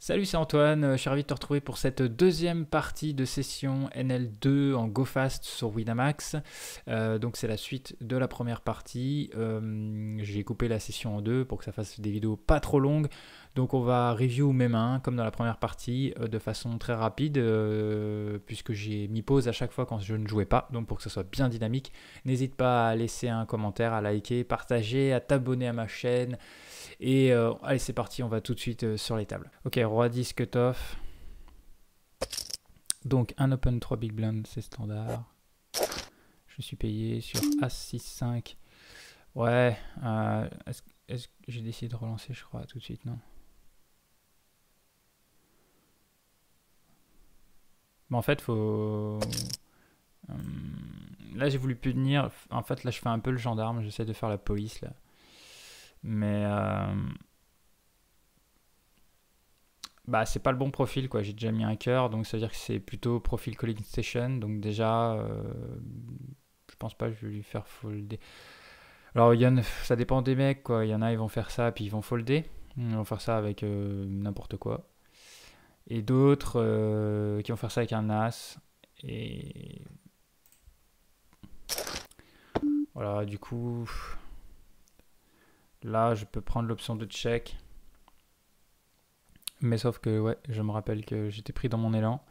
Salut, c'est Antoine, je suis ravi de te retrouver pour cette deuxième partie de session NL2 en GoFast sur Winamax. Donc c'est la suite de la première partie. J'ai coupé la session en deux pour que ça fasse des vidéos pas trop longues. Donc on va review mes mains comme dans la première partie de façon très rapide puisque j'ai mis pause à chaque fois quand je ne jouais pas. Donc pour que ce soit bien dynamique, n'hésite pas à laisser un commentaire, à liker, partager, à t'abonner à ma chaîne. Et allez, c'est parti, on va tout de suite sur les tables. Ok, roi 10 cut-off. Donc un open 3 big blind, c'est standard. Je suis payé sur As 6 5. Ouais, est-ce que j'ai décidé de relancer, je crois, tout de suite, non? Mais en fait, faut... là, j'ai voulu punir. En fait, là, je fais un peu le gendarme. J'essaie de faire la police, là. Mais... bah, c'est pas le bon profil, quoi. J'ai déjà mis un cœur, donc ça veut dire que c'est plutôt profil calling station. Donc déjà, je pense pas que je vais lui faire folder. Alors, ça dépend des mecs, quoi. Il y en a, ils vont faire ça, puis ils vont folder. Ils vont faire ça avec n'importe quoi. Et d'autres qui vont faire ça avec un as. Et voilà, du coup, là, je peux prendre l'option de check. Mais sauf que, ouais, je me rappelle que j'étais pris dans mon élan.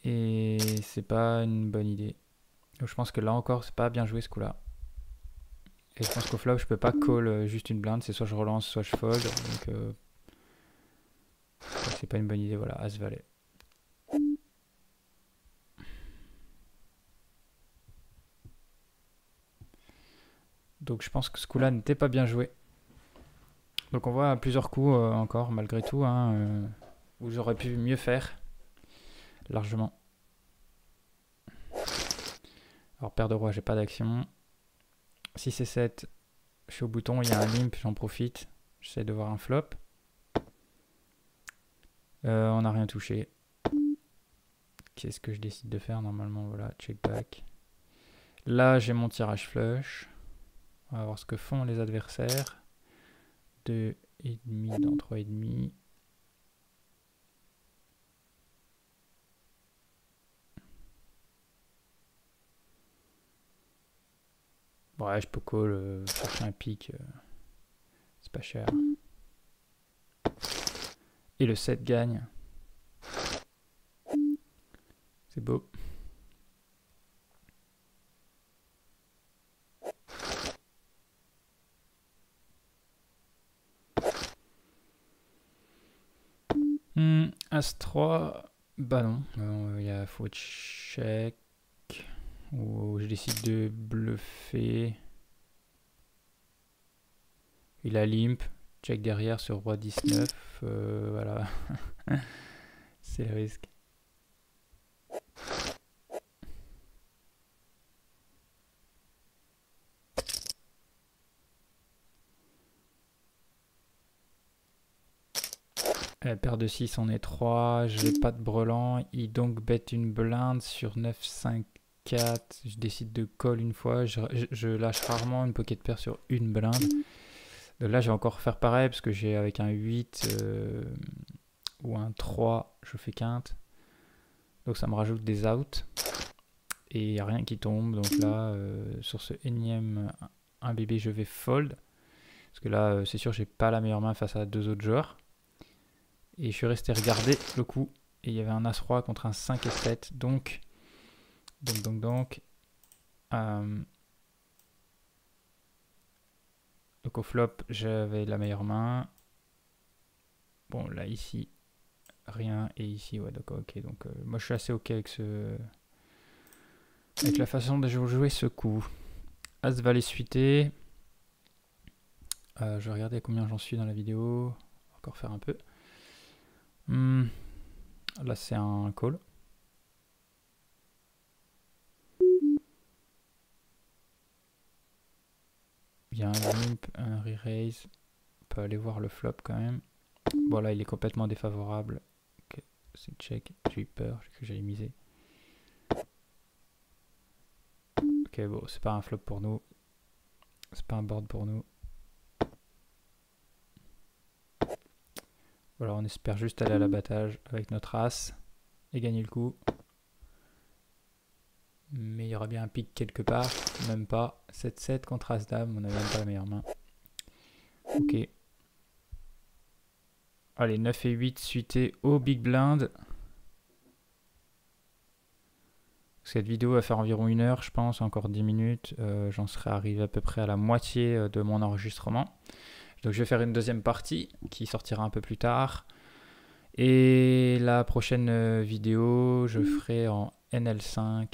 Et c'est pas une bonne idée. Donc je pense que là encore, c'est pas bien joué ce coup-là. Et je pense qu'au flop, je peux pas call juste une blinde. C'est soit je relance, soit je fold. Donc c'est pas une bonne idée. Voilà, as valet. Donc je pense que ce coup-là n'était pas bien joué. Donc on voit plusieurs coups encore, malgré tout, hein, où j'aurais pu mieux faire. Largement. Alors paire de roi, j'ai pas d'action. 6 et 7, je suis au bouton, il y a un limp, j'en profite. J'essaie de voir un flop. On n'a rien touché. Qu'est-ce que je décide de faire normalement? Voilà, check back. Là, j'ai mon tirage flush. On va voir ce que font les adversaires. 2,5 dans 3,5. Ouais, je peux call, chercher un pic. C'est pas cher. Et le 7 gagne. C'est beau. As 3. Bah non. Il faut check. Ou je décide de bluffer. Il a limp. Check derrière sur roi 19. Voilà. C'est le risque. Paire de 6, on est 3. J'ai pas de brelan. Il donc bet une blinde sur 9, 5, 4. Je décide de call une fois. Je lâche rarement une pocket paire sur une blinde. Donc là, je vais encore faire pareil parce que j'ai avec un 8 ou un 3, je fais quinte. Donc ça me rajoute des outs. Et il n'y a rien qui tombe. Donc là, sur ce énième 1 bébé, je vais fold. Parce que là, c'est sûr, j'ai pas la meilleure main face à deux autres joueurs. Et je suis resté regarder le coup. Et il y avait un As-Roi contre un 5 et 7. Donc au flop, j'avais la meilleure main. Bon, là, ici, rien. Et ici, ouais, d'accord, ok. Donc, moi, je suis assez ok avec avec la façon de jouer ce coup. As valet suité. Je vais regarder combien j'en suis dans la vidéo. Encore faire un peu. Là, c'est un call. Il y a un limp, un re-raise. On peut aller voir le flop quand même. Bon, là, il est complètement défavorable. Ok, c'est check. J'ai eu peur, j'ai cru que j'allais miser. Ok, bon, c'est pas un flop pour nous. C'est pas un board pour nous. Voilà, on espère juste aller à l'abattage avec notre as et gagner le coup. Mais il y aura bien un pic quelque part, même pas. 7-7 contre as-dame, on n'a même pas la meilleure main. Ok. Allez, 9 et 8 suités au big blind. Cette vidéo va faire environ 1 heure, je pense, encore 10 minutes. J'en serai arrivé à peu près à la moitié de mon enregistrement. Donc je vais faire une deuxième partie qui sortira un peu plus tard. Et la prochaine vidéo, je ferai en NL5.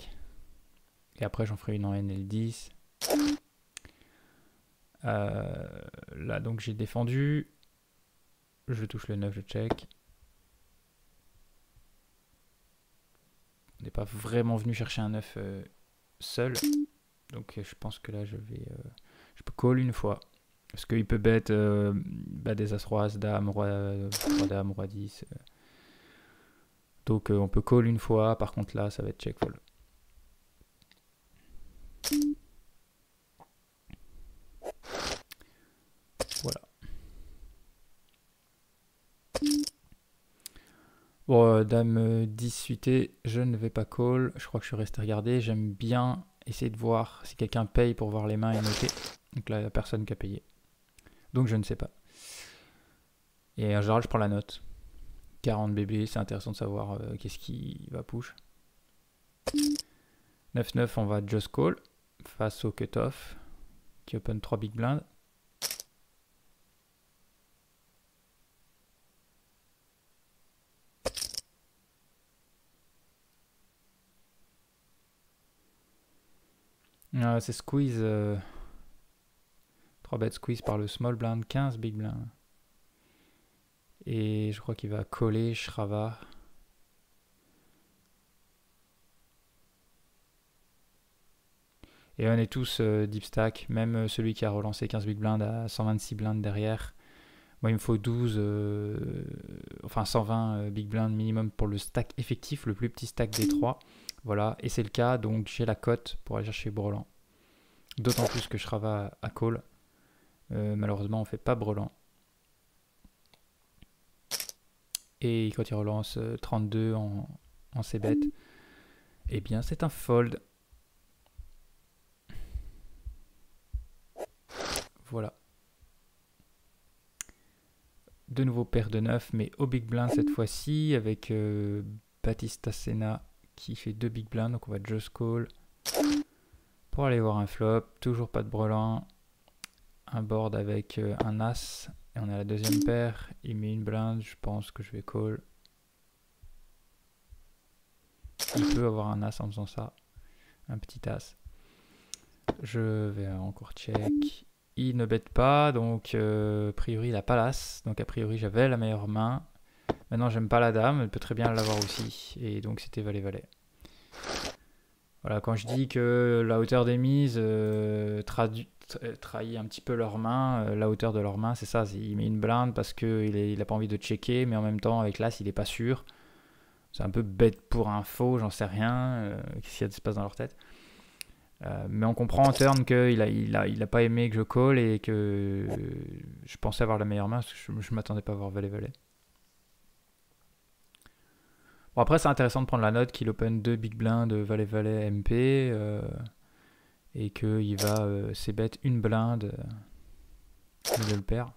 Et après, j'en ferai une en NL10. Là, donc j'ai défendu. Je touche le 9, je check. On n'est pas vraiment venu chercher un 9 seul. Donc je pense que là, je peux call une fois. Parce qu'il peut bet des as-roi, as-dame, roi-dame, roi-10. Donc on peut call une fois. Par contre là, ça va être check fold. Voilà. Bon, dame 10 suité, je ne vais pas call. Je crois que je suis resté regarder. J'aime bien essayer de voir si quelqu'un paye pour voir les mains et noter. Donc là, il n'y a personne qui a payé. Donc je ne sais pas. Et en général, je prends la note. 40 bébés, c'est intéressant de savoir qu'est-ce qui va push. 9-9, on va just call face au cut-off qui open 3 big blinds. C'est squeeze. 3 bêtes squeeze par le small blind, 15 big blind. Et je crois qu'il va coller Shrava. Et on est tous deep stack, même celui qui a relancé 15 big blind à 126 blindes derrière. Moi, il me faut 12, enfin 120 big blind minimum pour le stack effectif, le plus petit stack des 3. Voilà, et c'est le cas, donc j'ai la cote pour aller chercher Brelan. D'autant plus que Shrava à call. Malheureusement, on fait pas Brelan. Et quand il relance 32 en c-bet, eh bien c'est un fold. Voilà. De nouveau paire de 9, mais au big blind cette fois-ci, avec Battista Senna qui fait 2 big blinds, donc on va just call pour aller voir un flop. Toujours pas de brelan. Un board avec un as, et on a la deuxième paire. Il met une blinde, je pense que je vais call. Il peut avoir un as en faisant ça, un petit as. Je vais encore check. Il ne bête pas, donc a priori il a pas l'as, donc a priori j'avais la meilleure main. Maintenant j'aime pas la dame, elle peut très bien l'avoir aussi, et donc c'était valet-valet. Voilà, quand je dis que la hauteur des mises trahit un petit peu leur main, la hauteur de leur main, c'est ça, il met une blinde parce qu'il n'a pas envie de checker, mais en même temps avec l'as il n'est pas sûr. C'est un peu bête pour un faux, j'en sais rien, qu'est-ce qu'il y a de se passe dans leur tête. Mais on comprend en turn qu'il a pas aimé que je call et que je pensais avoir la meilleure main parce que je m'attendais pas à avoir valet-valet. Bon, après, c'est intéressant de prendre la note qu'il open 2 big blinds valet-valet MP et qu'il va c-bet une blinde de le perd.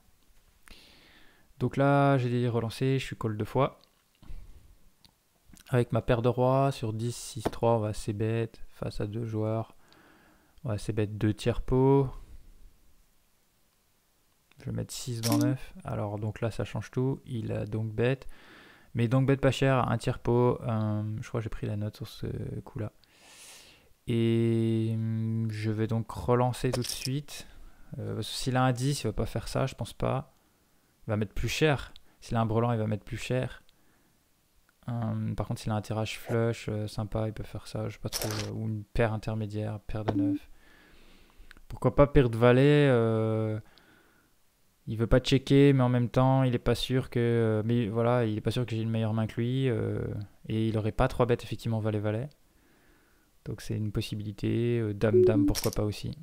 Donc là, j'ai relancé, je suis call 2 fois. Avec ma paire de rois sur 10, 6, 3, on va c-bet face à 2 joueurs. On va c-bet 2 tiers pot. Je vais mettre 6 dans 9. Alors donc là, ça change tout. Il a donc bet. Mais donc bet pas cher, un tiers pot. Je crois que j'ai pris la note sur ce coup-là. Et je vais donc relancer tout de suite. S'il a un 10, il va pas faire ça, je pense pas. Il va mettre plus cher. S'il a un brelan, il va mettre plus cher. Par contre, s'il a un tirage flush sympa, il peut faire ça, je sais pas trop. Ou une paire intermédiaire, paire de 9. Pourquoi pas paire de valet il veut pas checker, mais en même temps, il est pas sûr que. Mais voilà, il est pas sûr que j'ai une meilleure main que lui. Et il aurait pas 3 bêtes effectivement valet-valet. Donc c'est une possibilité. Dame-dame, pourquoi pas aussi.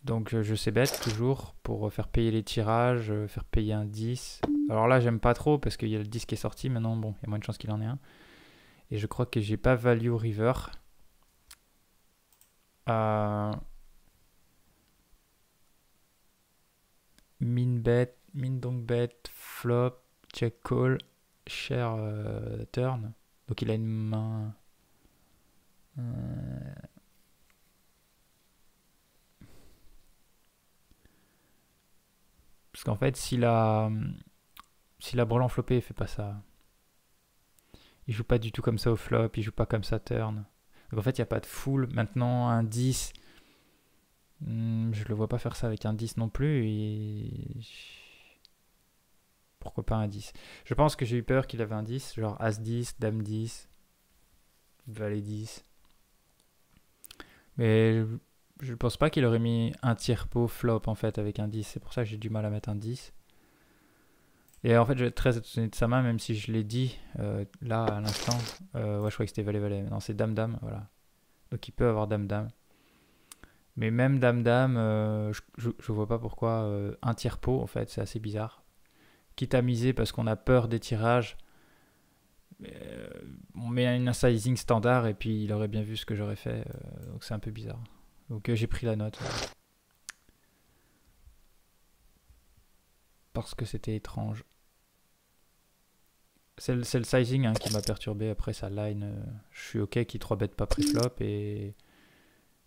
Donc je sais bet toujours pour faire payer les tirages, faire payer un 10. Alors là j'aime pas trop parce qu'il y a le 10 qui est sorti. Maintenant bon, il y a moins de chances qu'il en ait un. Et je crois que j'ai pas value river. Min bet, min donc bet, flop, check call, share turn. Donc il a une main. Parce qu'en fait, si la brelan flopée, il fait pas ça. Il joue pas du tout comme ça au flop, il joue pas comme ça turn. Donc en fait, il n'y a pas de full. Maintenant, un 10, je le vois pas faire ça avec un 10 non plus. Pourquoi pas un 10? Je pense que j'ai eu peur qu'il avait un 10, genre As 10, Dame 10, Valet 10. Mais je pense pas qu'il aurait mis un tiers pot flop en fait avec un 10. C'est pour ça que j'ai du mal à mettre un 10. Et en fait, je vais être très étonné de sa main, même si je l'ai dit là à l'instant. Ouais, je croyais que c'était Valet-Valet. Non, c'est Dame-Dame, voilà. Donc il peut avoir Dame-Dame. Mais même Dame-Dame, je vois pas pourquoi un tiers pot, en fait, c'est assez bizarre. Quitte à miser parce qu'on a peur des tirages, on met un sizing standard et puis il aurait bien vu ce que j'aurais fait. Donc c'est un peu bizarre. Donc j'ai pris la note. Parce que c'était étrange. C'est le sizing hein, qui m'a perturbé. Après sa line, je suis ok qu'il 3 bet pas pré-flop et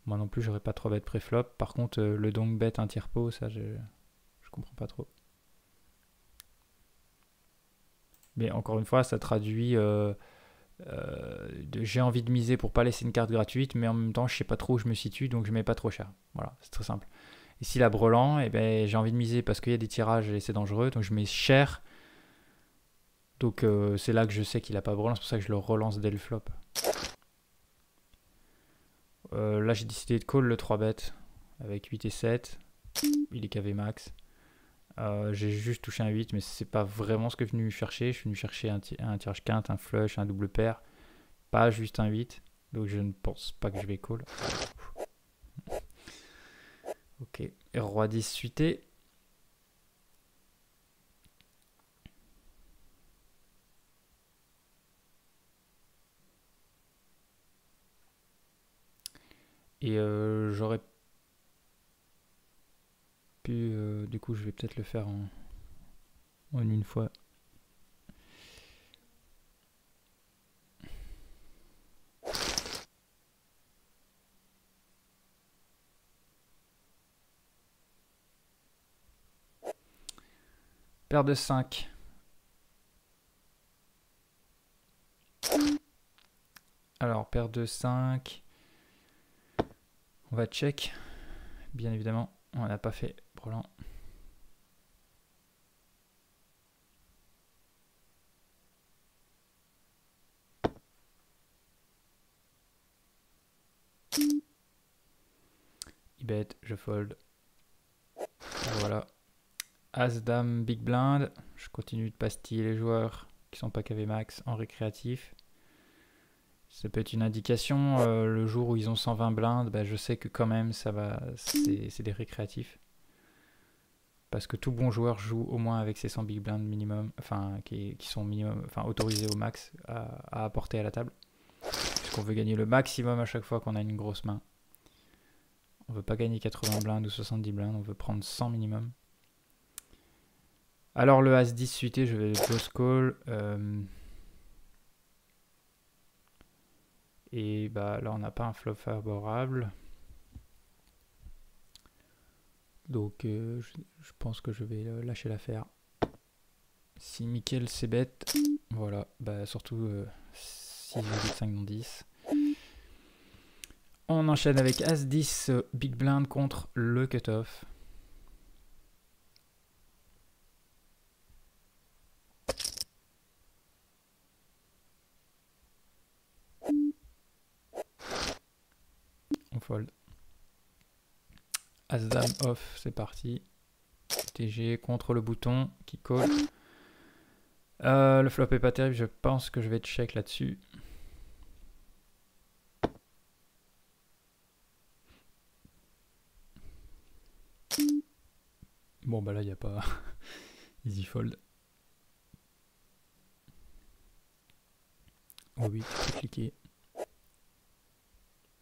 moi non plus j'aurais pas 3 bet pré-flop. Par contre le donk bet un tiers pot, ça je comprends pas trop. Mais encore une fois ça traduit j'ai envie de miser pour pas laisser une carte gratuite, mais en même temps je sais pas trop où je me situe donc je mets pas trop cher. Voilà, c'est très simple. Ici la brelan, eh ben, j'ai envie de miser parce qu'il y a des tirages et c'est dangereux, donc je mets cher. Donc c'est là que je sais qu'il a pas brelan, c'est pour ça que je le relance dès le flop. Là j'ai décidé de call le 3 bet avec 8 et 7. Il est KV max. J'ai juste touché un 8, mais c'est pas vraiment ce que je suis venu chercher. Je suis venu chercher un tirage quinte, un flush, un double paire. Pas juste un 8. Donc je ne pense pas que je vais call. Ok. Et roi 10 suité. Et j'aurais pu... du coup, je vais peut-être le faire en une fois. Paire de 5. Alors, paire de 5. On va check. Bien évidemment, on n'a pas fait brelan. Il bet, je fold. Voilà. As, dame, big blind. Je continue de pastiller les joueurs qui sont pas KV max en récréatif. Ça peut être une indication. Le jour où ils ont 120 blindes, bah, je sais que quand même ça va. C'est des récréatifs. Parce que tout bon joueur joue au moins avec ses 100 big blind minimum, enfin qui sont minimum, enfin autorisés au max à apporter à la table. Puisqu'on veut gagner le maximum à chaque fois qu'on a une grosse main. On veut pas gagner 80 blindes ou 70 blindes, on veut prendre 100 minimum. Alors le As-10 suité, je vais close call. Et bah là on n'a pas un flop favorable. Donc je pense que je vais lâcher l'affaire. Si Mickaël c'est bête, voilà, bah surtout 6,5 dans 10. On enchaîne avec As-10 Big Blind contre le cutoff. On fold. As-Dame off, c'est parti. TG contre le bouton qui colle. Le flop est pas terrible, je pense que je vais check là-dessus. Bon bah là il n'y a pas easy fold. Oh oui, tu peux cliquer.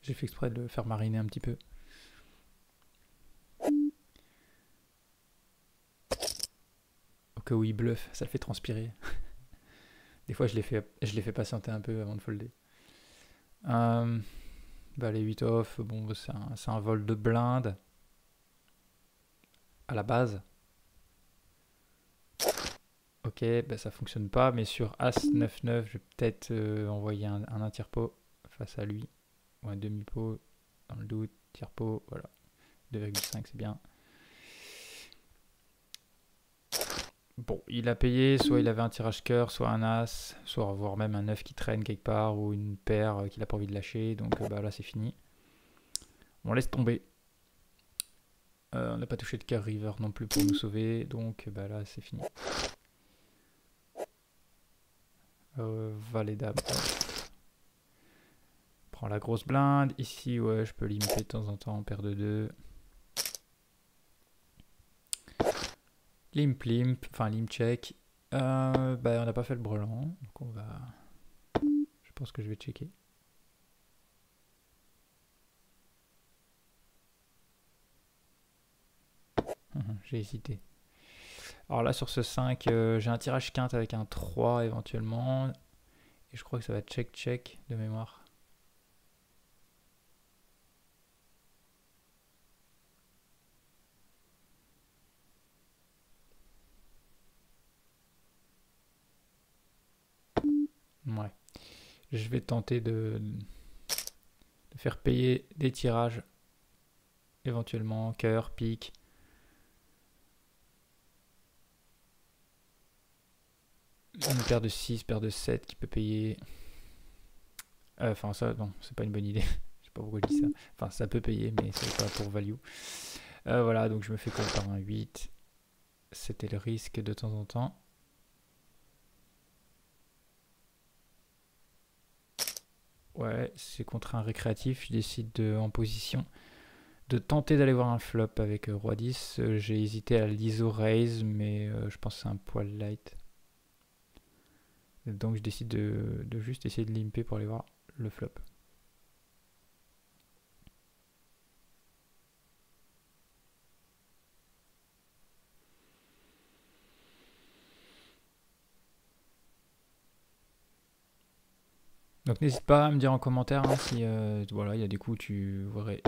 J'ai fait exprès de le faire mariner un petit peu. Au cas où il bluffe, ça le fait transpirer. Des fois je l'ai fait patienter un peu avant de folder. Bah les 8 off, bon c'est un vol de blinde à la base. Ok, bah ça fonctionne pas, mais sur As 9-9, je vais peut-être envoyer un interpot face à lui. Ou un demi-pot, dans le doute, tiers-pot, voilà. 2,5 c'est bien. Bon, il a payé, soit il avait un tirage cœur, soit un as, soit voire même un 9 qui traîne quelque part, ou une paire qu'il a pas envie de lâcher, donc bah là c'est fini. On laisse tomber. On n'a pas touché de cœur river non plus pour nous sauver, donc bah là c'est fini. Valet dame. Prends la grosse blinde. Ici, ouais, je peux limiter de temps en temps en paire de 2. Limp, limp, enfin limp check. Bah, on n'a pas fait le brelan, donc on va. Je pense que je vais checker. J'ai hésité. Alors là, sur ce 5, j'ai un tirage quinte avec un 3 éventuellement. Et je crois que ça va check de mémoire. Ouais. Je vais tenter de faire payer des tirages. Éventuellement, cœur, pique. Une paire de 6, paire de 7 qui peut payer. Enfin, ça, non, c'est pas une bonne idée. Je sais pas pourquoi je dis ça. Enfin, ça peut payer, mais c'est pas pour value. Voilà, donc je me fais call par un 8. C'était le risque de temps en temps. Ouais, c'est contre un récréatif. Je décide en position de tenter d'aller voir un flop avec Roi 10. J'ai hésité à l'ISO raise, mais je pense que c'est un poil light. Donc je décide de juste essayer de limper pour aller voir le flop. Donc n'hésite pas à me dire en commentaire hein, si voilà, il y a des coups tu voudrais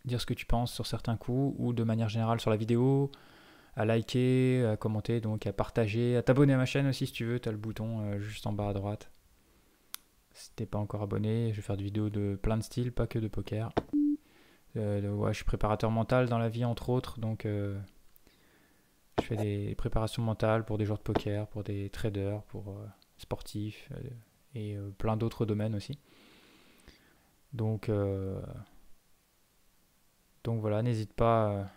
dire ce que tu penses sur certains coups ou de manière générale sur la vidéo, à liker, à commenter, donc à partager, à t'abonner à ma chaîne aussi si tu veux, tu as le bouton juste en bas à droite. Si t'es pas encore abonné, je vais faire des vidéos de plein de styles, pas que de poker. Ouais, je suis préparateur mental dans la vie entre autres, donc je fais des préparations mentales pour des joueurs de poker, pour des traders, pour sportifs et plein d'autres domaines aussi. Donc voilà, n'hésite pas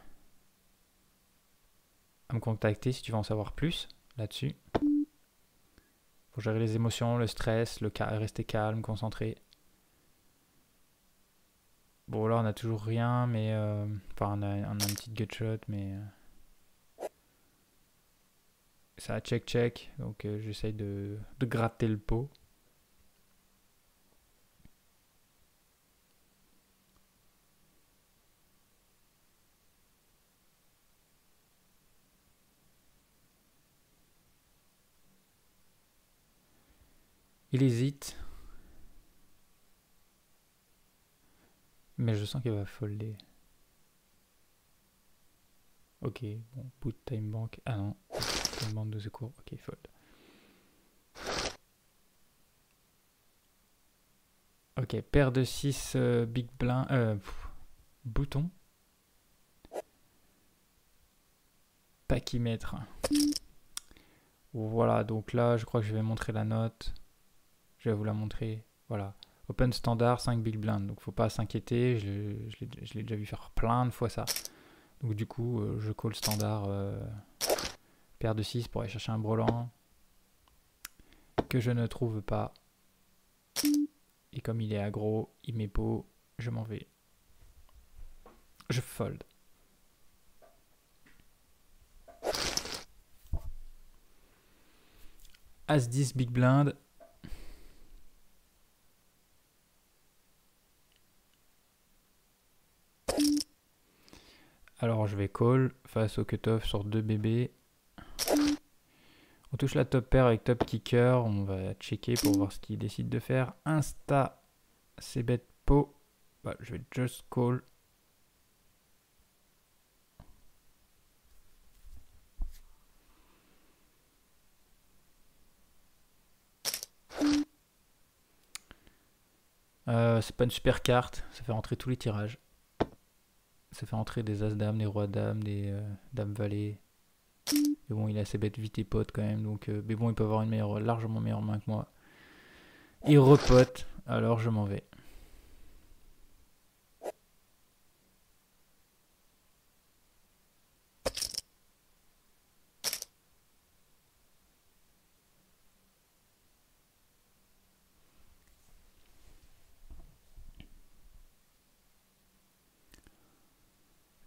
à me contacter si tu veux en savoir plus là-dessus. Pour gérer les émotions, le stress, rester calme, concentré. Bon là on a toujours rien, mais enfin on a une petite gutshot, mais ça a check, donc j'essaye de gratter le pot. Il hésite, mais je sens qu'il va folder. Ok, bon, put time bank. Ah non, time bank de secours. Ok, fold. Ok, paire de 6 big blind. Bouton. Pachymètre. Voilà, donc là, je crois que je vais montrer la note. Je vais vous la montrer. Voilà. Open standard, 5 big blind. Donc faut pas s'inquiéter. Je l'ai déjà vu faire plein de fois ça. Donc du coup, je call standard paire de 6 pour aller chercher un brelan que je ne trouve pas. Et comme il est aggro, il met pot, je m'en vais. Je fold. As-10 big blind. Alors je vais call face au cutoff sur 2 bébés. On touche la top pair avec top kicker. On va checker pour voir ce qu'il décide de faire. Insta, c'est bet pot. Bah, je vais just call. C'est pas une super carte. Ça fait rentrer tous les tirages. Ça fait rentrer des as-dames, des rois-dames, des dames-valets. Mais bon, il a ses bêtes vite et potes quand même. Donc, mais bon, il peut avoir une meilleure, largement meilleure main que moi. Il repote. Alors, je m'en vais.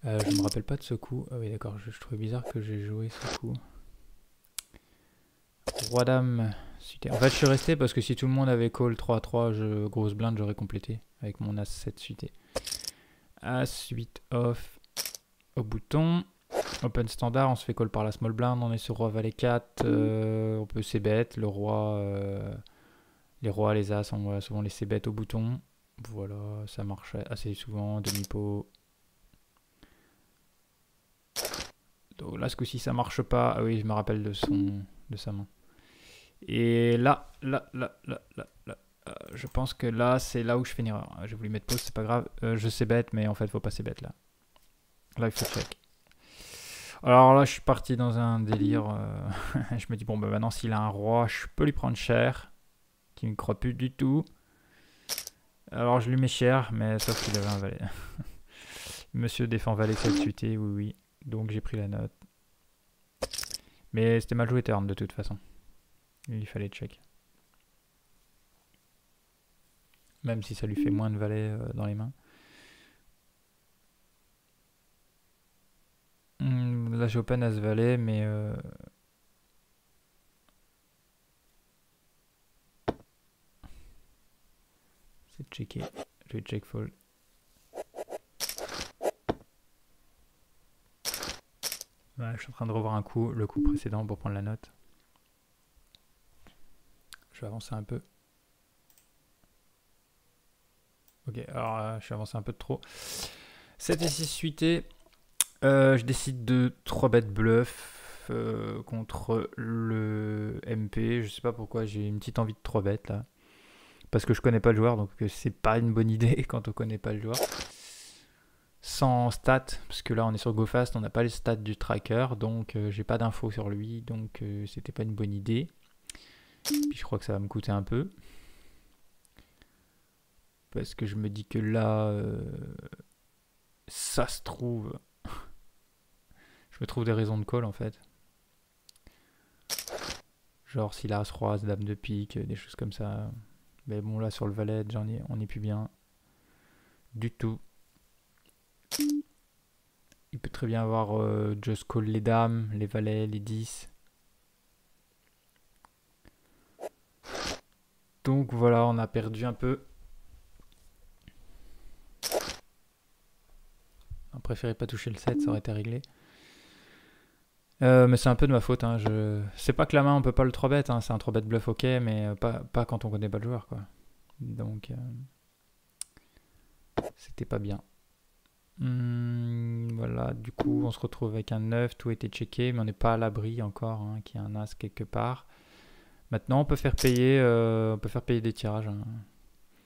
Je me rappelle pas de ce coup. Ah oui, d'accord, je trouvais bizarre que j'ai joué ce coup. Roi-dame. En fait, je suis resté parce que si tout le monde avait call 3-3, grosse blinde, j'aurais complété avec mon as 7 suité. As 8 off au bouton. Open standard, on se fait call par la small blind. On est sur roi valet 4. On peut c-bet. Le roi, les rois, les as, on va souvent les c-bet au bouton. Voilà, ça marche assez souvent. Demi-pot. Donc là, ce coup-ci, ça marche pas. Ah oui, je me rappelle de sa main. Et là, je pense que là, c'est là où je fais une erreur. J'ai voulu mettre pause, c'est pas grave. Je sais bête, mais en fait, faut pas c'est bête là. Là, il faut check. Alors là, je suis parti dans un délire. Je me dis, bon, bah maintenant, s'il a un roi, je peux lui prendre cher. Qui me croit plus du tout. Alors, je lui mets cher, mais sauf qu'il avait un valet. Monsieur défend valet 7 suité, oui, oui. Donc, j'ai pris la note. Mais c'était mal joué turn de toute façon. Il fallait check. Même si ça lui fait moins de valets dans les mains. Là j'ai open as valet, mais c'est checké. Je vais check fold. Ouais, je suis en train de revoir le coup précédent pour prendre la note. Je vais avancer un peu. Ok, alors je suis avancé un peu de trop. 7 et 6 suité. Je décide de 3 bêtes bluff contre le MP. Je sais pas pourquoi, j'ai une petite envie de 3 bêtes là. Parce que je connais pas le joueur, donc c'est pas une bonne idée quand on connaît pas le joueur. Sans stats, parce que là on est sur GoFast, on n'a pas les stats du tracker, donc j'ai pas d'infos sur lui, donc c'était pas une bonne idée. Puis je crois que ça va me coûter un peu. Parce que je me dis que là, ça se trouve... Je me trouve des raisons de call en fait. Genre s'il a As-Roi, As-Dame de pique, des choses comme ça. Mais bon là sur le valet, on n'est plus bien. Du tout. Il peut très bien avoir just call les dames, les valets, les 10. Donc voilà, on a perdu un peu. On préférait pas toucher le 7, ça aurait été réglé. Mais c'est un peu de ma faute. Hein. C'est pas que la main on peut pas le 3-bet, hein. C'est un 3-bet bluff ok, mais pas quand on connaît pas le joueur quoi. Donc c'était pas bien. Voilà, du coup on se retrouve avec un 9, tout a été checké, mais on n'est pas à l'abri encore hein, qu'il y ait un as quelque part. Maintenant on peut faire payer, des tirages. Hein.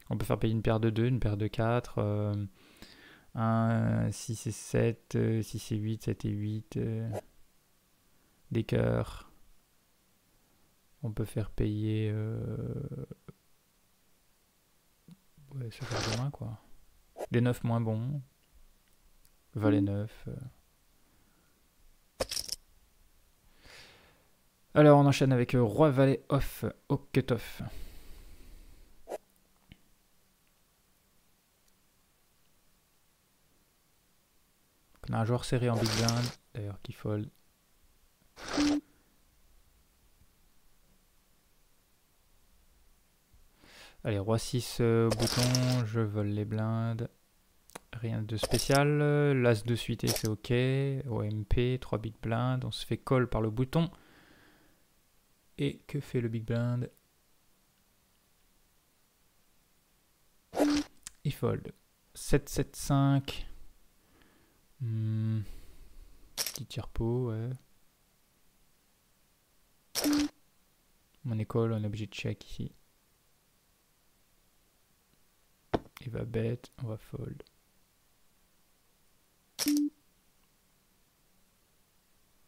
On peut faire payer une paire de 2, une paire de 4, un 6 et 7, 6 et 8, 7 et 8, des cœurs. On peut faire payer ouais, ce genre de main quoi. Des 9 moins bons. Valet 9. Alors on enchaîne avec Roi Valet off au cut-off. On a un joueur serré en big blind, d'ailleurs qui fold. Allez, roi 6 au bouton, je vole les blindes. Rien de spécial. L'as de suité, c'est ok. OMP, 3 big blinds. On se fait call par le bouton. Et que fait le big blind? Il fold. 7, 7, 5. Petit tire-pot, ouais. On est call, on est obligé de check ici. Il va bet, on va fold.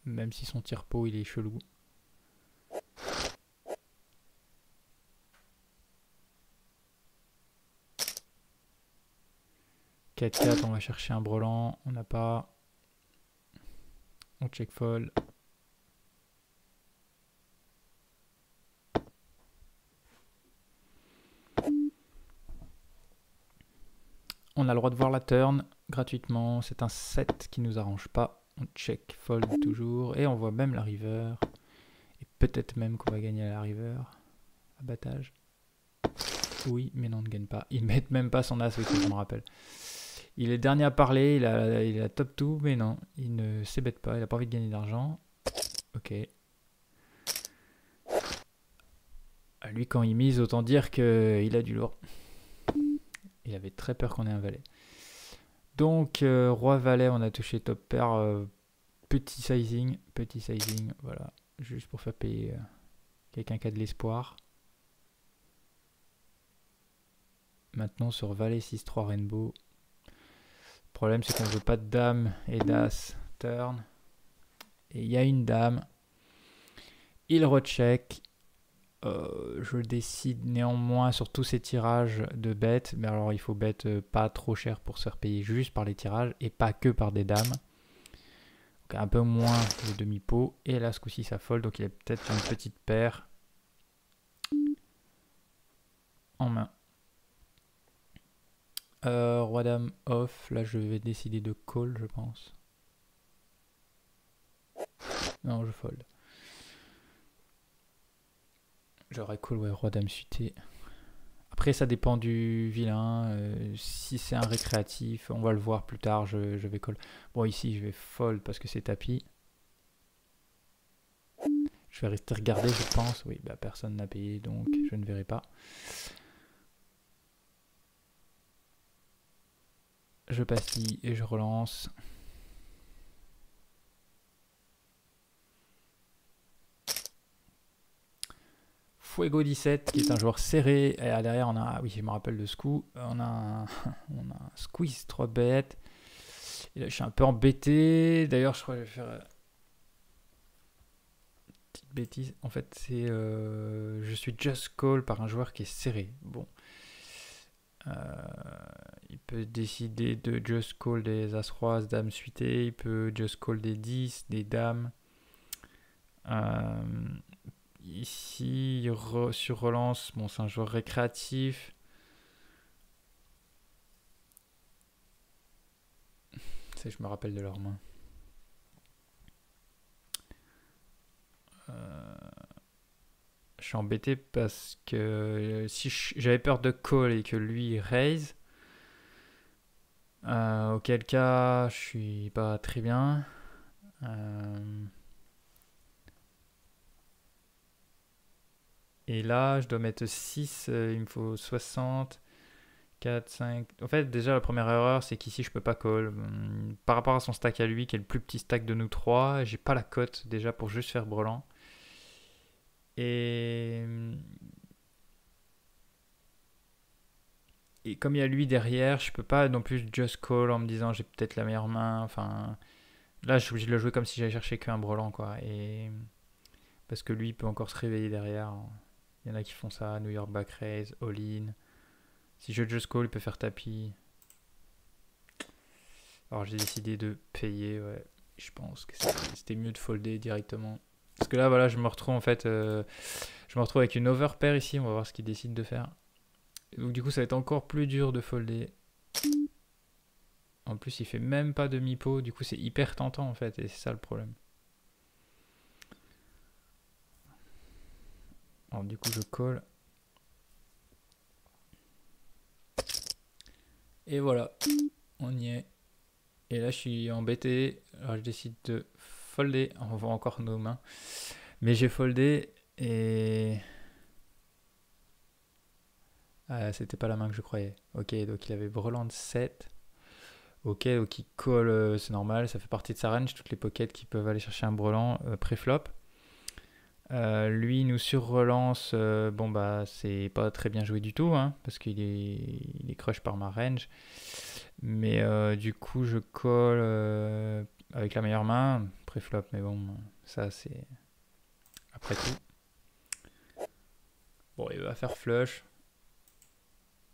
Même si son tire-pot il est chelou. 4-4, on va chercher un brelan, on n'a pas. On check fold. On a le droit de voir la turn gratuitement. C'est un 7 qui nous arrange pas. On check fold toujours. Et on voit même la river. Et peut-être même qu'on va gagner à la river. Abattage. Oui, mais non, on ne gagne pas. Il ne met même pas son as, oui, je me rappelle. Il est dernier à parler, il a top 2, mais non, il ne s'ébête pas, il a pas envie de gagner d'argent. Ok. Lui, quand il mise, autant dire qu'il a du lourd. Il avait très peur qu'on ait un valet. Donc, roi-valet, on a touché top pair. Petit sizing, voilà. Juste pour faire payer quelqu'un qui a de l'espoir. Maintenant, sur valet 6-3 rainbow. Le problème, c'est qu'on veut pas de dame et d'as turn. Et il y a une dame. Il recheck. Je décide néanmoins sur tous ces tirages de bet. Mais alors, il faut bet pas trop cher pour se faire payer juste par les tirages et pas que par des dames. Donc, un peu moins de demi-pot. Et là, ce coup-ci, ça fold. Donc, il y a peut-être une petite paire en main. Roi-dame off. Là, je vais décider de call, je pense. Non, je fold. J'aurais call, ouais, roi-dame suité. Après, ça dépend du vilain. Si c'est un récréatif, on va le voir plus tard, je vais call. Bon, ici, je vais fold parce que c'est tapis. Je vais rester regarder, je pense. Oui, bah, personne n'a payé, donc je ne verrai pas. Je pastille et je relance. Fuego 17, qui est un joueur serré. Et derrière, on a... Oui, je me rappelle de ce coup. On a un squeeze 3 bêtes. Et là, je suis un peu embêté. D'ailleurs, je crois que je vais faire... Petite bêtise. En fait, c'est... je suis just call par un joueur qui est serré. Bon. Il peut décider de just call des as-roi, as-dames suitées. Il peut just call des 10, des dames. Ici, sur relance, bon, c'est un joueur récréatif. Je me rappelle de leurs mains. Je suis embêté parce que si j'avais peur de call et que lui raise, auquel cas je suis pas très bien. Et là, je dois mettre 6, il me faut 60, 4, 5. En fait, déjà, la première erreur, c'est qu'ici, je peux pas call. Par rapport à son stack à lui, qui est le plus petit stack de nous trois, j'ai pas la cote déjà pour juste faire brelan. Et comme il y a lui derrière, je peux pas non plus just call en me disant j'ai peut-être la meilleure main. Enfin, là, je suis obligé de le jouer comme si j'allais chercher qu'un brelan, quoi. Et parce que lui, il peut encore se réveiller derrière. Il y en a qui font ça, New York back raise, all-in. Si je just call, il peut faire tapis. Alors j'ai décidé de payer, ouais. Je pense que c'était mieux de folder directement. Parce que là, voilà, je me retrouve en fait... je me retrouve avec une overpair ici, on va voir ce qu'il décide de faire. Donc du coup, ça va être encore plus dur de folder. En plus, il fait même pas demi-pot, du coup c'est hyper tentant en fait, et c'est ça le problème. Alors du coup, je call. Et voilà, on y est. Et là, je suis embêté. Alors, je décide de folder. On voit encore nos mains. Mais j'ai foldé et... Ah, c'était pas la main que je croyais. Ok, donc il avait brelan de 7. Ok, donc il colle, c'est normal. Ça fait partie de sa range. Toutes les pockets qui peuvent aller chercher un brelan pré-flop. Lui, il nous sur-relance. Bon, bah, c'est pas très bien joué du tout, hein, parce il est crush par ma range. Mais du coup, je colle avec la meilleure main, pré-flop. Mais bon, ça, c'est après tout. Bon, il va faire flush.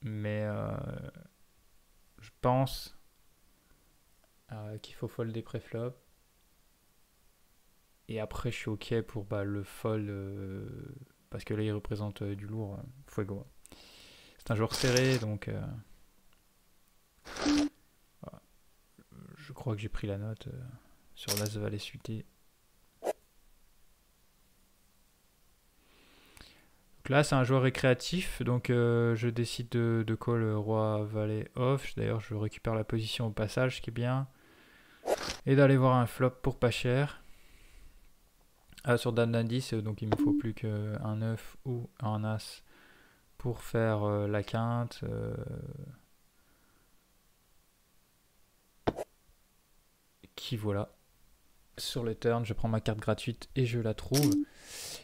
Mais je pense qu'il faut folder pré-flop. Et après, je suis OK pour le fold. Parce que là, il représente du lourd. Fuego. C'est un joueur serré, donc voilà. Je crois que j'ai pris la note sur l'As Valet suité. Donc là, c'est un joueur récréatif, donc je décide de call Roi Valet off. D'ailleurs, je récupère la position au passage, ce qui est bien. Et d'aller voir un flop pour pas cher. Sur Dame d'indice, donc il me faut plus qu'un 9 ou un As pour faire la quinte. Qui voilà. Sur le turn, je prends ma carte gratuite et je la trouve.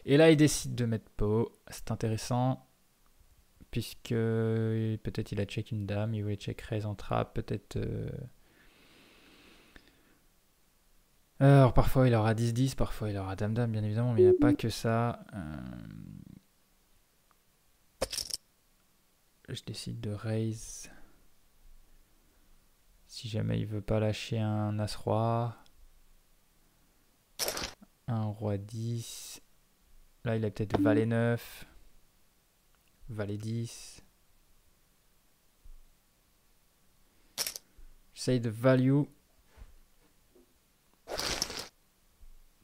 Et là, il décide de mettre pot. C'est intéressant. Puisque peut-être il a check une dame, il voulait check raise en trap, peut-être... Alors parfois il aura 10-10, parfois il aura dame-dame bien évidemment, mais il n'y a pas que ça. Je décide de raise. Si jamais il veut pas lâcher un As-Roi. Un Roi 10. Là il a peut-être Valet 9. Valet 10. J'essaye de value.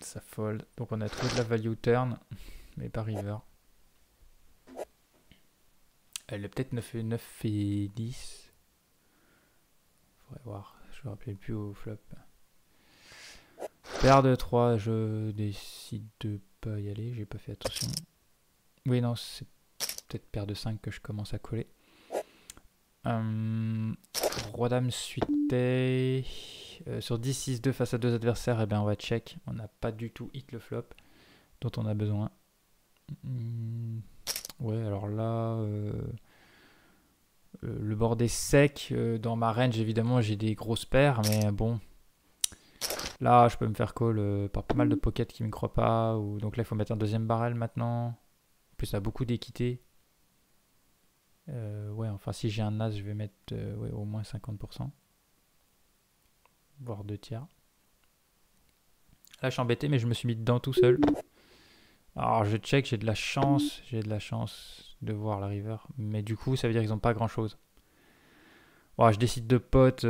Ça fold. Donc on a trouvé de la value turn, mais pas river. Elle est peut-être 9 et 10. Faudrait voir. Je me rappelle plus au flop. Paire de 3, je décide de pas y aller. J'ai pas fait attention. Oui, non, c'est peut-être paire de 5 que je commence à coller. Roi dame suité. Sur 10-6-2 face à deux adversaires, eh bien on va check. On n'a pas du tout hit le flop dont on a besoin. Ouais, alors là, le board est sec. Dans ma range, évidemment, j'ai des grosses paires, mais bon. Là, je peux me faire call par pas mal de pockets qui ne me croient pas. Donc là, il faut mettre un deuxième barrel maintenant. En plus, ça a beaucoup d'équité. Ouais, enfin, si j'ai un As, je vais mettre ouais, au moins 50%. Voire 2 tiers. Là, je suis embêté, mais je me suis mis dedans tout seul. Alors, je check, j'ai de la chance. J'ai de la chance de voir la river. Mais du coup, ça veut dire qu'ils n'ont pas grand-chose. Bon, je décide de pot,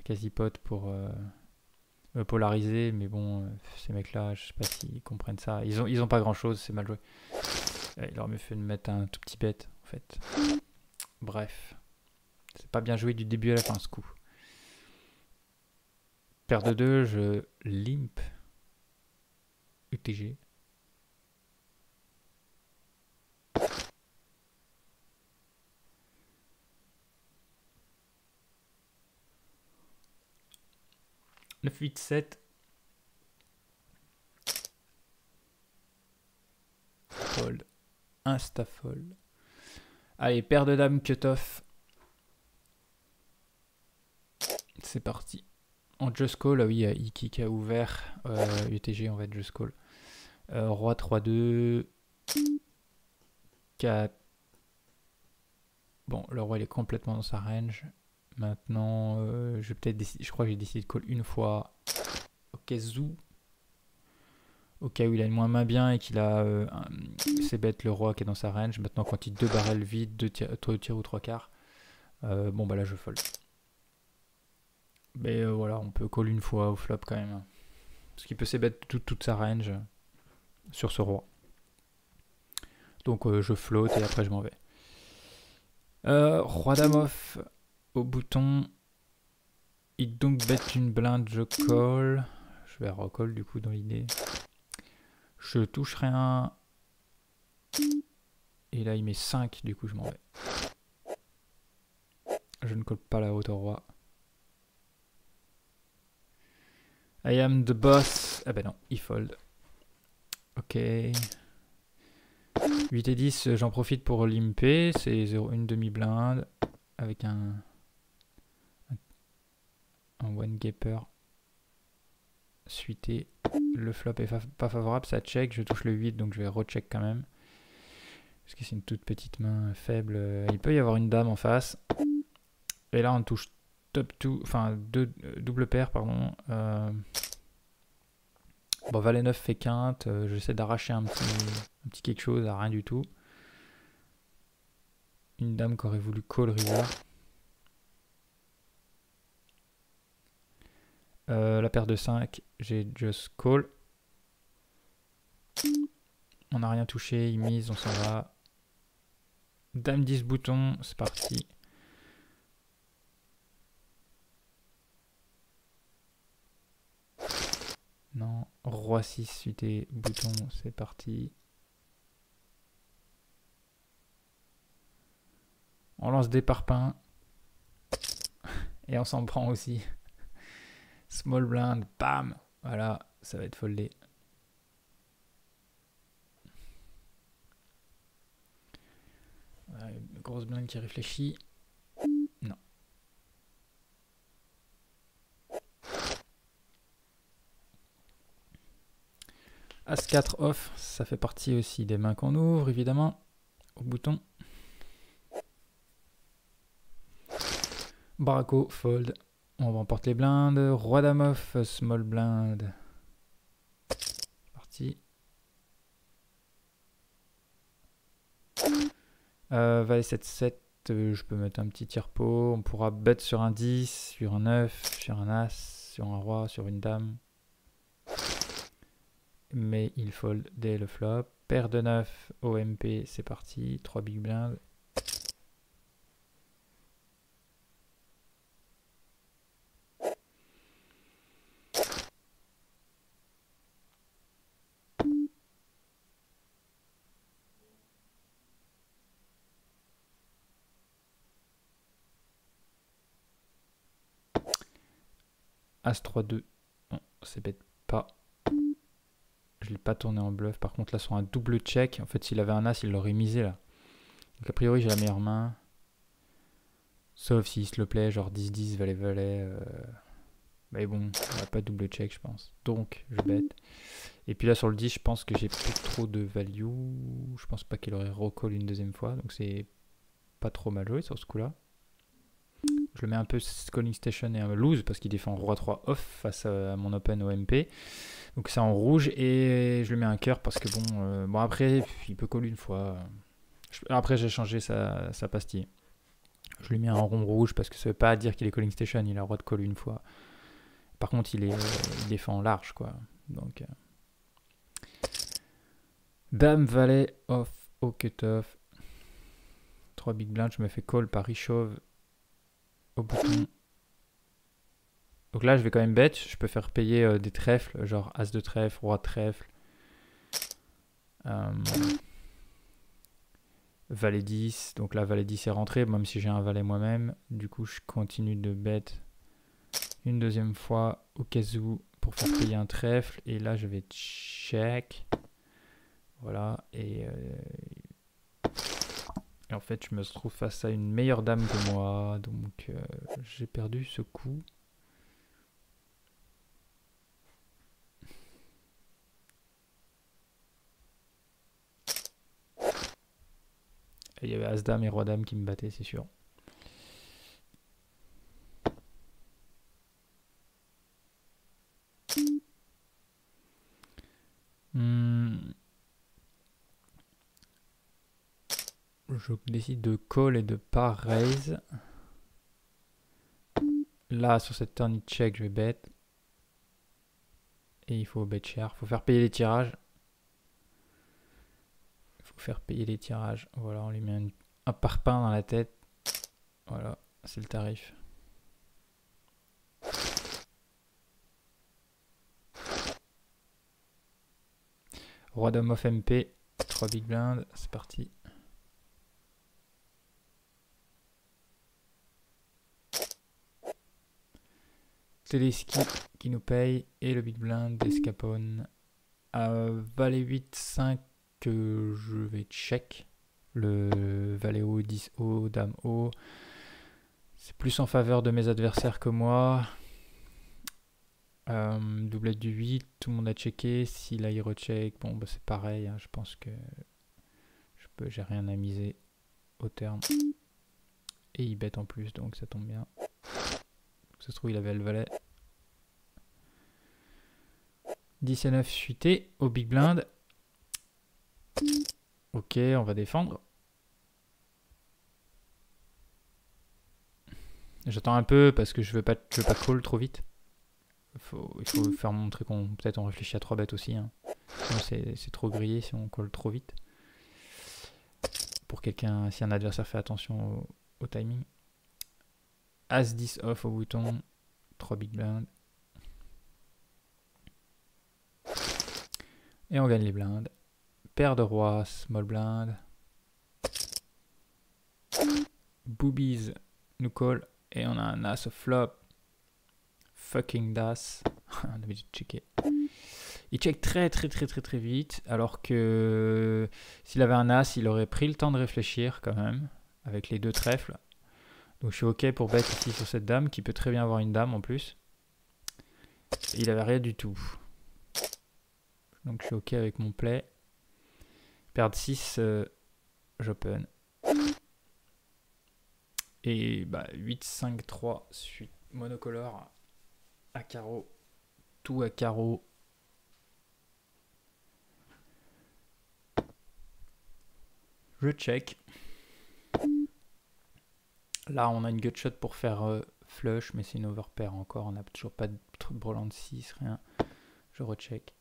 quasi pot pour me polariser. Mais bon, ces mecs-là, je sais pas s'ils comprennent ça. Ils ont pas grand-chose, c'est mal joué. Il aurait mieux fait de mettre un tout petit bet, en fait. Bref. C'est pas bien joué du début à la fin, ce coup. Paire de 2, je limp. UTG. « 9-8-7. Fold. Insta-fold. Allez, paire de dames cut-off. C'est parti. En just call, ah oui, il y a Iki qui a ouvert. UTG, on va être just call. Roi 3-2. 4. Bon, le roi il est complètement dans sa range. Maintenant, je vais peut-être décider. Je crois que j'ai décidé de call une fois. Au cas où. Au cas où il a une moins main bien et qu'il a c'est bête le roi qui est dans sa range. Maintenant, quand il deux barrels vides, 2 tiers ou 3 quarts. Bon, bah là, je fold. Mais voilà, on peut call une fois au flop quand même. Parce qu'il peut c'est bête toute sa range sur ce roi. Donc je flotte et après je m'en vais. Roi dame off. Au bouton, il donc bet une blinde, je call. Je vais recall du coup dans l'idée. Je touche rien. Et là il met 5, du coup je m'en vais. Je ne colle pas la haute au roi. I am the boss. Ah ben non, il fold. Ok. 8 et 10, j'en profite pour limper. C'est une demi-blinde avec un one gaper suité. Le flop est pas favorable, ça check. Je touche le 8, donc je vais recheck quand même. Parce que c'est une toute petite main faible. Il peut y avoir une dame en face. Et là, on touche top 2, enfin double paire, pardon. Bon, valet 9 fait quinte. J'essaie d'arracher un petit quelque chose à rien du tout. Une dame qui aurait voulu call river. La paire de 5, j'ai just call. On n'a rien touché, il mise, on s'en va. Dame 10 bouton, c'est parti. Non, roi 6 suité bouton, c'est parti. On lance des parpaings. Et on s'en prend aussi. Small blind, bam. Voilà, ça va être foldé. Voilà, une grosse blinde qui réfléchit. Non. As 4 off, ça fait partie aussi des mains qu'on ouvre, évidemment. Au bouton. Baraco, fold. On remporte les blindes. Roi dame off, small blind. Parti. Valet 7-7, je peux mettre un petit tire-pot. On pourra bet sur un 10, sur un 9, sur un as, sur un roi, sur une dame. Mais il fold dès le flop. Paire de 9, OMP, c'est parti. 3 big blinds. As 3-2. Non, c'est bête pas. Je l'ai pas tourné en bluff. Par contre, là, sur un double check, en fait, s'il avait un as, il l'aurait misé là. Donc, a priori, j'ai la meilleure main. Sauf s'il se le plaît, genre 10-10, valet-valet. Mais bon, il n'y a pas de double check, je pense. Donc, je bête. Et puis là, sur le 10, je pense que j'ai plus trop de value. Je pense pas qu'il aurait recall une deuxième fois. Donc, c'est pas trop mal joué sur ce coup-là. Je le mets un peu calling station et un lose parce qu'il défend roi 3 off face à mon open OMP. Donc c'est en rouge et je lui mets un cœur parce que bon après il peut call une fois. Après j'ai changé sa pastille. Je lui mets un rond rouge parce que ça veut pas dire qu'il est calling station, il a le droit de call une fois. Par contre il défend large quoi. Donc dame valet off au cut-off. 3 big blinds, je me fais call par Richauve au bouton. Donc là, je vais quand même bet. Je peux faire payer des trèfles, genre as de trèfle, roi de trèfle. Valet 10. Donc là, valet 10 est rentré, même si j'ai un valet moi-même. Du coup, je continue de bet une deuxième fois au cas où pour faire payer un trèfle. Et là, je vais check. Voilà. Et en fait, je me retrouve face à une meilleure dame que moi. Donc, j'ai perdu ce coup. Et il y avait As-Dame et Roi-Dame qui me battaient, c'est sûr. Je décide de call et de pas raise. Là, sur cette turn check, je vais bet. Et il faut bet cher. Il faut faire payer les tirages. Il faut faire payer les tirages. Voilà, on lui met un parpaing dans la tête. Voilà. c'est le tarif. Roi d'homme off MP, 3 big blinds, c'est parti. Téléski qui nous paye et le big blind d'Escapone. Valet 8, 5, je vais check. Le valet haut, 10 haut, dame haut. C'est plus en faveur de mes adversaires que moi. Doublette du 8, tout le monde a checké. Si là il recheck, bon bah c'est pareil, hein, je pense que j'ai rien à miser au terme. Et il bête en plus, donc ça tombe bien. Ça se trouve il avait le valet. 10 et 9 suité au big blind. Ok, on va défendre. J'attends un peu parce que je veux pas call trop vite. Il faut faire montrer qu'on peut-être on réfléchit à 3 bêtes aussi. Hein. C'est trop grillé si on call trop vite. Pour quelqu'un, si un adversaire fait attention au timing. As 10 off au bouton. 3 big blinds. Et on gagne les blindes. Paire de rois, small blind. Boobies nous call. Et on a un as au flop. Fucking das. On a obligé de checker. Il check très vite. Alors que s'il avait un as, il aurait pris le temps de réfléchir quand même. Avec les deux trèfles. Donc je suis ok pour bet ici sur cette dame. Qui peut très bien avoir une dame en plus. Et il avait rien du tout. Donc je suis ok avec mon play. Perdre 6, j'open. Et bah 8, 5, 3, suite monocolore à carreau. Tout à carreau. Je check. Là on a une gutshot pour faire flush, mais c'est une overpair encore. On n'a toujours pas de brelan de 6, rien. Je recheck.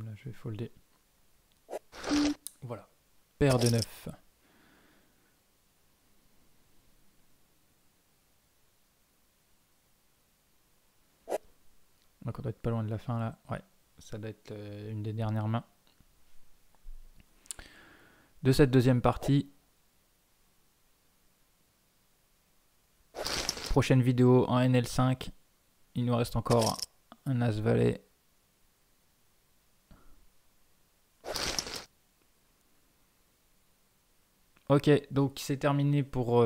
Là je vais folder. Voilà. Paire de 9. Donc on doit être pas loin de la fin là. Ouais, ça doit être une des dernières mains de cette deuxième partie. Prochaine vidéo en NL5. Il nous reste encore un as valet. Ok, donc c'est terminé pour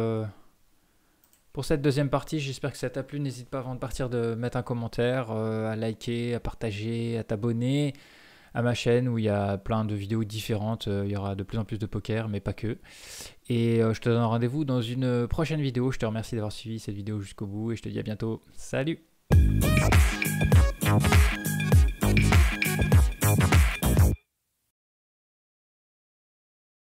cette deuxième partie. J'espère que ça t'a plu. N'hésite pas avant de partir de mettre un commentaire, à liker, à partager, à t'abonner à ma chaîne où il y a plein de vidéos différentes. Il y aura de plus en plus de poker, mais pas que. Et je te donne rendez-vous dans une prochaine vidéo. Je te remercie d'avoir suivi cette vidéo jusqu'au bout et je te dis à bientôt. Salut!